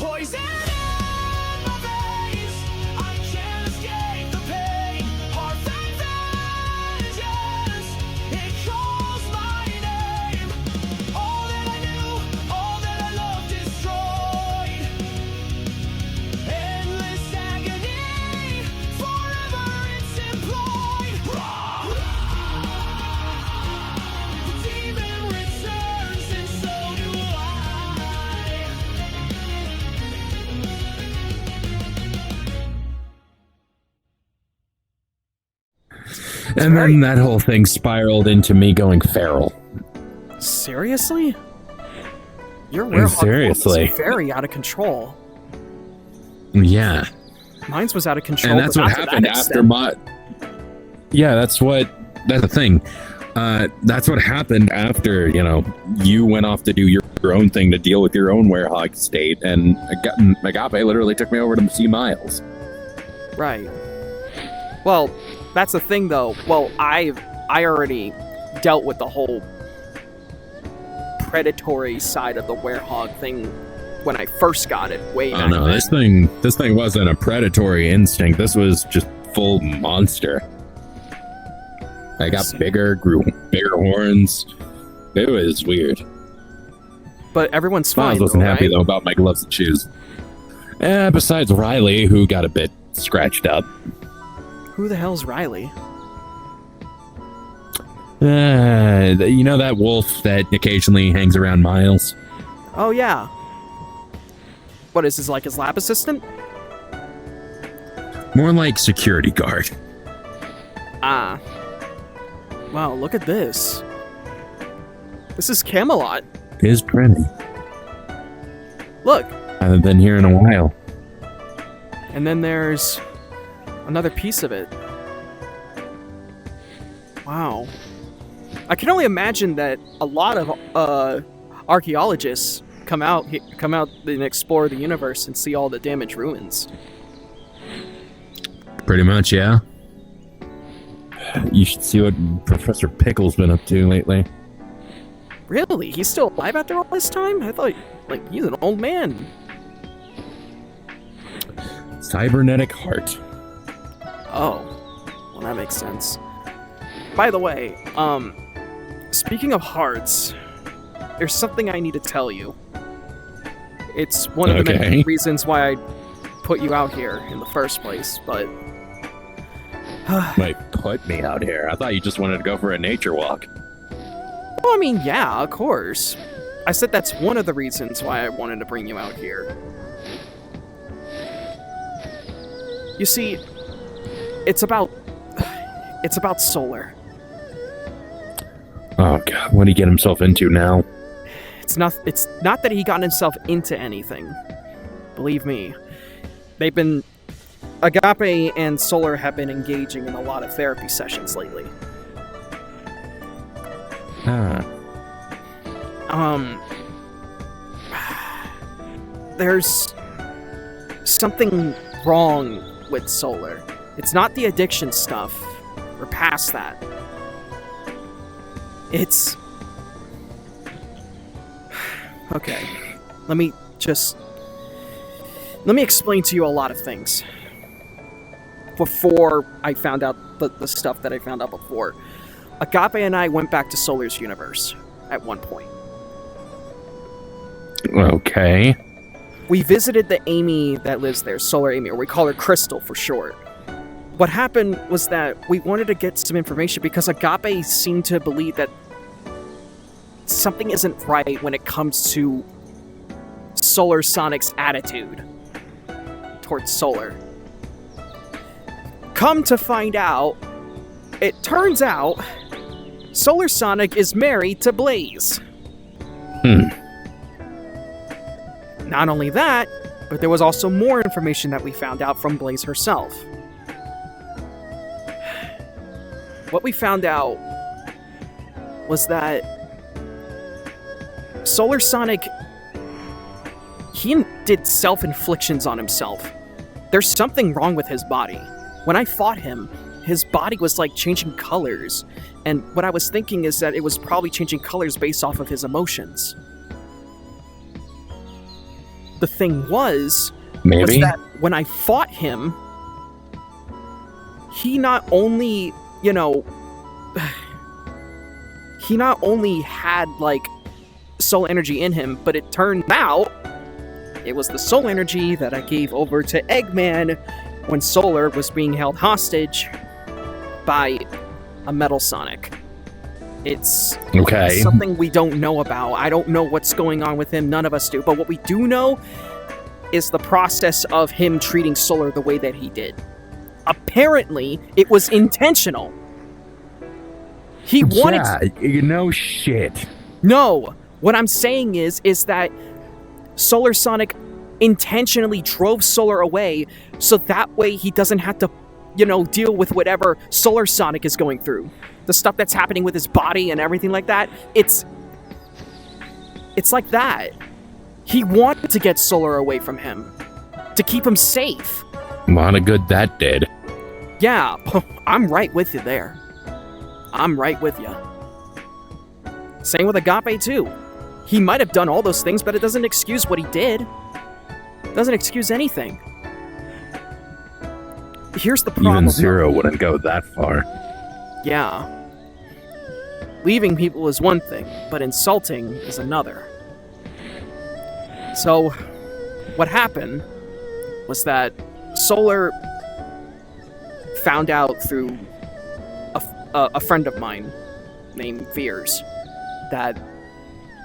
Poison in my veins, I can't escape the pain. Heart vengeance, it calls my name. All that I knew, all that I loved destroyed. Endless agony, forever it's employed. The demon returns and so do I. And then that whole thing spiraled into me going feral. Seriously? Your werewolf Seriously. is very out of control. Yeah. Mine's was out of control. And that's but what not to happened that after extent. my... Yeah, that's the thing. That's what happened after, you went off to do your own thing to deal with your own werehog state, and Agape literally took me over to see Miles. Right. Well, that's the thing, though. Well, I already dealt with the whole predatory side of the werehog thing when I first got it. Way back no, then. this thing wasn't a predatory instinct. This was just full monster. I got bigger, grew bigger horns. It was weird. But everyone's fine. Miles wasn't though, happy right? though about my gloves and shoes. Besides Riley, who got a bit scratched up. Who the hell's Riley? That wolf that occasionally hangs around Miles? Oh, yeah. What is this, like his lab assistant? More like security guard. Ah. Wow, look at this. This is Camelot. It is pretty. Look. I haven't been here in a while. And then there's another piece of it. Wow. I can only imagine that a lot of archaeologists come out and explore the universe and see all the damaged ruins. Pretty much, yeah. You should see what Professor Pickle's been up to lately. Really? He's still alive after all this time? I thought, he's an old man. Cybernetic heart. Oh. Well, that makes sense. By the way, speaking of hearts, there's something I need to tell you. It's one of the many reasons why I put you out here in the first place, but... Like, put me out here. I thought you just wanted to go for a nature walk. Well, I mean, yeah, of course. I said that's one of the reasons why I wanted to bring you out here. You see, it's about Solar. Oh god, what did he get himself into now? It's not that he got himself into anything. Believe me. Agape and Solar have been engaging in a lot of therapy sessions lately. There's something wrong with Solar. It's not the addiction stuff. We're past that. It's... Okay. Let me explain to you a lot of things. Before I found out the stuff that I found out before. Agape and I went back to Solar's universe at one point. Okay. We visited the Amy that lives there, Solar Amy, or we call her Crystal for short. What happened was that we wanted to get some information because Agape seemed to believe that something isn't right when it comes to Solar Sonic's attitude towards Solar. Come to find out, it turns out Solar Sonic is married to Blaze. Not only that, but there was also more information that we found out from Blaze herself. What we found out was that Solar Sonic, he did self-inflictions on himself. There's something wrong with his body. When I fought him, his body was like changing colors, and what I was thinking is that it was probably changing colors based off of his emotions. The thing was Maybe. that when I fought him, he not only, he not only had, like, soul energy in him, but it turned out it was the soul energy that I gave over to Eggman when Solar was being held hostage by a Metal Sonic. It's something we don't know about. I don't know what's going on with him. None of us do. But what we do know is the process of him treating Solar the way that he did. Apparently, it was intentional. He wanted... Yeah, shit. No, what I'm saying is that Solar Sonic intentionally drove Solar away so that way he doesn't have to, deal with whatever Solar Sonic is going through. The stuff that's happening with his body and everything like that. It's like that. He wanted to get Solar away from him. To keep him safe. A lot of good that did. Yeah, I'm right with you there. I'm right with you. Same with Agape, too. He might have done all those things, but it doesn't excuse what he did. Doesn't excuse anything. Here's the problem. Even Zero wouldn't go that far. Yeah. Leaving people is one thing, but insulting is another. So, what happened was that Solar found out through a friend of mine named Veers that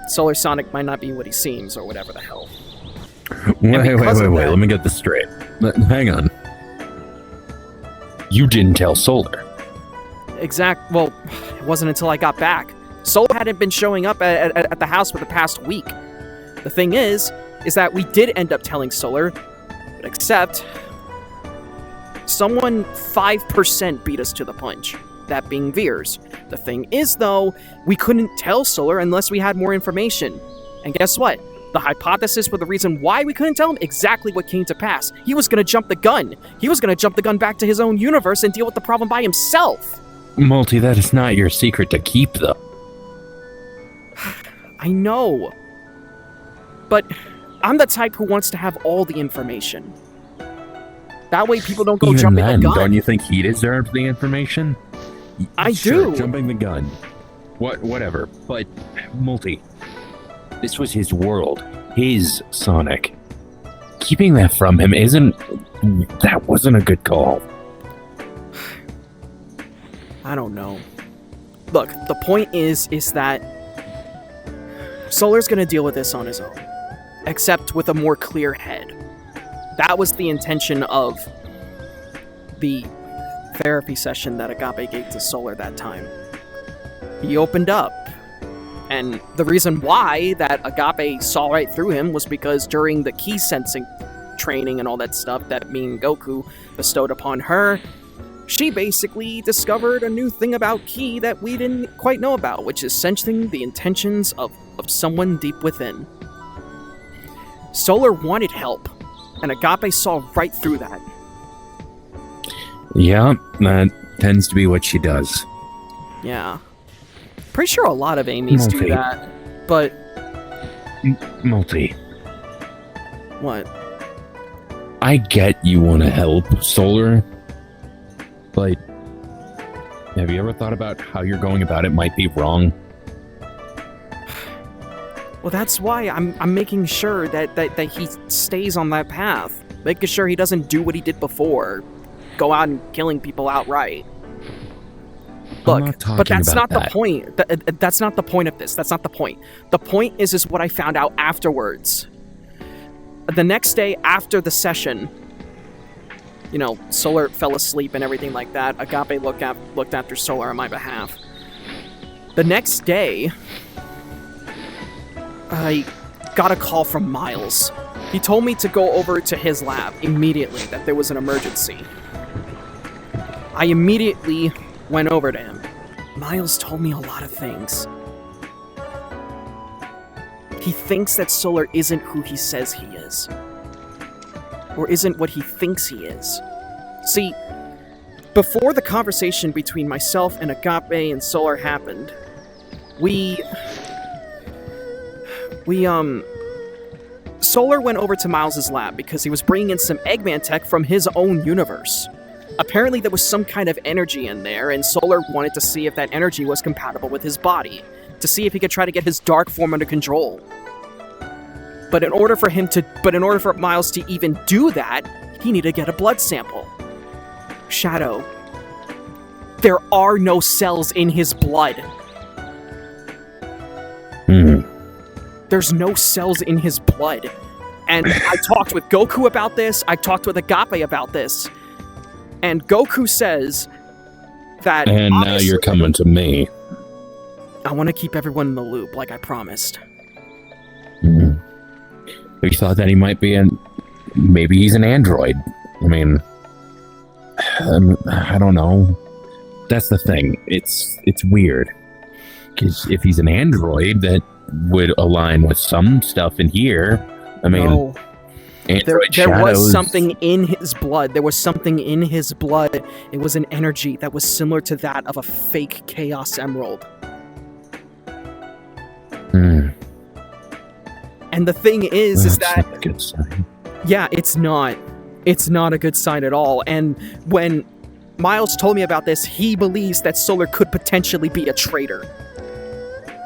Solar Sonic might not be what he seems, or whatever the hell. Wait, let me get this straight. Hang on. You didn't tell Solar. Well, it wasn't until I got back. Solar hadn't been showing up at the house for the past week. The thing is that we did end up telling Solar, but except someone 5% beat us to the punch, that being Veers. The thing is, though, we couldn't tell Solar unless we had more information. And guess what? The hypothesis for the reason why we couldn't tell him exactly what came to pass. He was going to jump the gun. He was going to jump the gun back to his own universe and deal with the problem by himself. Multi, that is not your secret to keep, though. I know. But I'm the type who wants to have all the information. That way people don't go Even jumping then, the gun. Don't you think he deserved the information? I Sure, do. Jumping the gun. Whatever. But, Multi, this was his world. His Sonic. Keeping that from him that wasn't a good call. I don't know. Look, the point is that Solar's gonna deal with this on his own. Except with a more clear head. That was the intention of the therapy session that Agape gave to Solar that time. He opened up. And the reason why that Agape saw right through him was because during the key sensing training and all that stuff that me and Goku bestowed upon her, she basically discovered a new thing about Ki that we didn't quite know about, which is sensing the intentions of someone deep within. Solar wanted help, and Agape saw right through that. Yeah, that tends to be what she does. Yeah. Pretty sure a lot of Amy's do that, but... Multi. What? I get you want to help Solar, but have you ever thought about how you're going about it might be wrong? Well, that's why I'm making sure that he stays on that path. Making sure he doesn't do what he did before. Go out and killing people outright. Look, but that's not the point. That's not the point of this. That's not the point. The point is what I found out afterwards. The next day after the session, Solar fell asleep and everything like that. Agape looked after Solar on my behalf. The next day, I got a call from Miles. He told me to go over to his lab immediately, that there was an emergency. I immediately went over to him. Miles told me a lot of things. He thinks that Solar isn't who he says he is. Or isn't what he thinks he is. See, before the conversation between myself and Agape and Solar happened, Solar Solar went over to Miles' lab because he was bringing in some Eggman tech from his own universe. Apparently there was some kind of energy in there, and Solar wanted to see if that energy was compatible with his body, to see if he could try to get his dark form under control. But in order for Miles to even do that, he needed to get a blood sample. Shadow, there are no cells in his blood. There's no cells in his blood. And I talked with Goku about this, I talked with Agape about this, and Goku says that... And now you're coming to me. I want to keep everyone in the loop, like I promised. We thought that he might be maybe he's an android. I mean, I don't know. That's the thing. It's weird. Because if he's an android, that would align with some stuff in here. I mean, no. There Shadows. was something in his blood. There was something in his blood. It was an energy that was similar to that of a fake Chaos Emerald. And the thing is that... Not a good sign. Yeah, it's not. It's not a good sign at all. And when Miles told me about this, he believes that Solar could potentially be a traitor.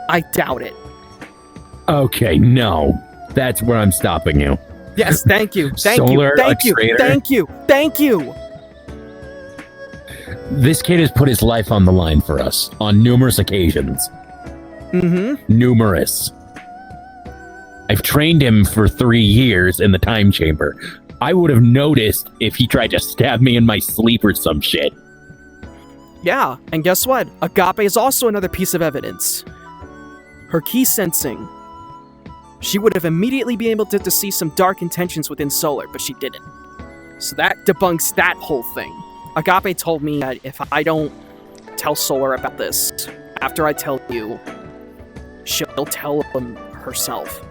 I doubt it. Okay, no. That's where I'm stopping you. Yes, thank you. Thank Solar, you. Thank a you. traitor? Thank you. Thank you. This kid has put his life on the line for us on numerous occasions. Numerous. I've trained him for 3 years in the time chamber. I would have noticed if he tried to stab me in my sleep or some shit. Yeah, and guess what? Agape is also another piece of evidence. Her key sensing. She would have immediately been able to see some dark intentions within Solar, but she didn't. So that debunks that whole thing. Agape told me that if I don't tell Solar about this, after I tell you, she'll tell them herself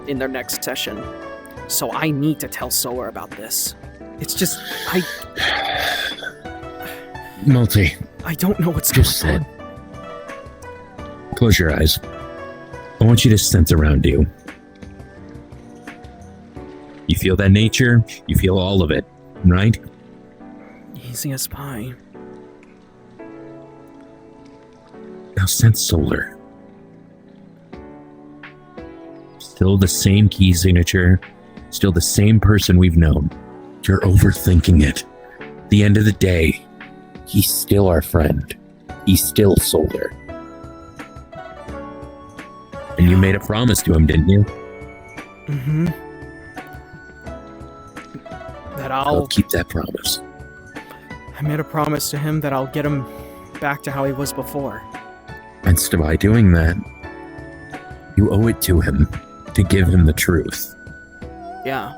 in their next session. So I need to tell Solar about this. It's just, Multi. I don't know what's Just going on. Close your eyes. I want you to sense around you. You feel that nature? You feel all of it, right? Easy as pie. Now sense Solar. Still the same key signature. Still the same person we've known. You're overthinking it. At the end of the day, he's still our friend. He's still Solar. And you made a promise to him, didn't you? That I'll keep that promise. I made a promise to him that I'll get him back to how he was before. And so by doing that, you owe it to him to give him the truth. Yeah.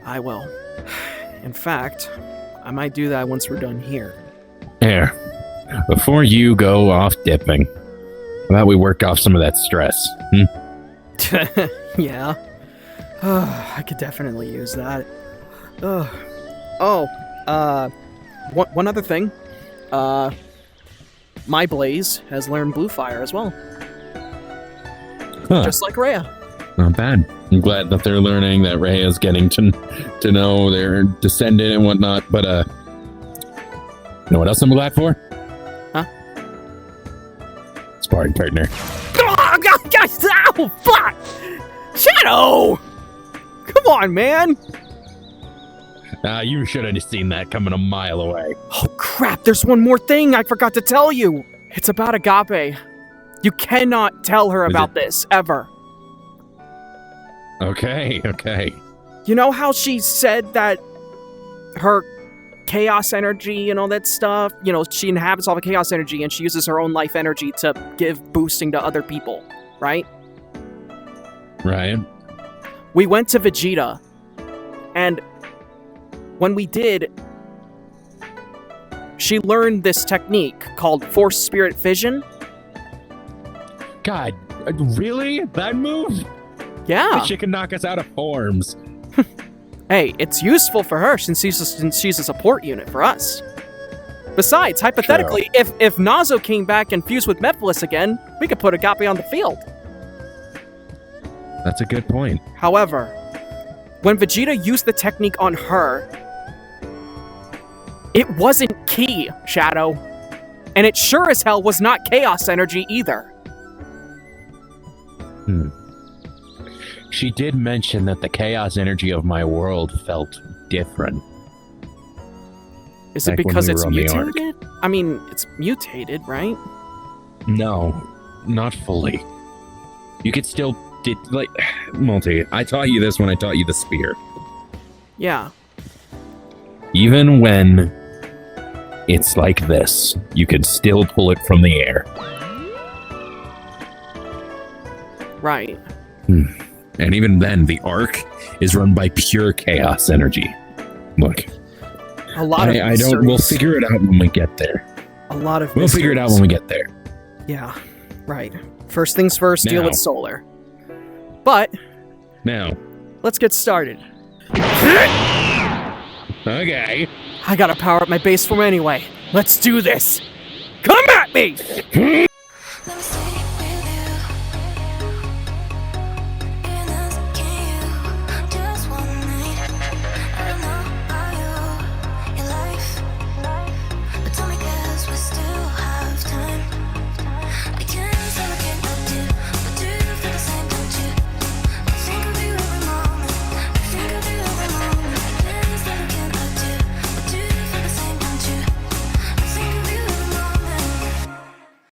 I will. In fact, I might do that once we're done here. Here, before you go off dipping, how about we work off some of that stress? Yeah. I could definitely use that. One other thing. My Blaze has learned Blue Fire as well. Huh. Just like Rhea. Not bad. I'm glad that they're learning that Ray is getting to know their descendant and whatnot, but you know what else I'm glad for? Huh? Sparring partner. Oh, fuck! Shadow! Come on, man! You should have seen that coming a mile away. Oh, crap, there's one more thing I forgot to tell you! It's about Agape. You cannot tell her about this, ever. Okay. You know how she said that her chaos energy and all that stuff, she inhabits all the chaos energy and she uses her own life energy to give boosting to other people, right? Right. We went to Vegeta, and when we did, she learned this technique called Force Spirit Fission. God, really? That move? Yeah. She can knock us out of forms. Hey, it's useful for her since she's a support unit for us. Besides, hypothetically, if Nazo came back and fused with Mephiles again, we could put Agape on the field. That's a good point. However, when Vegeta used the technique on her, it wasn't ki, Shadow. And it sure as hell was not chaos energy either. She did mention that the chaos energy of my world felt different. Is it Like when because we it's were on the Ark. mutated? I mean, it's mutated, right? No, not fully. You could still Multi, I taught you this when I taught you the spear. Yeah. Even when it's like this, you can still pull it from the air. Right. And even then, the Ark is run by pure chaos energy. Look, A lot of I don't. We'll figure it out when we get there. A lot of We'll figure it out when we get there. Yeah, right. First things first, deal Now. with Solar. But, Now, let's get started. okay. I gotta power up my base form anyway. Let's do this! Come at me!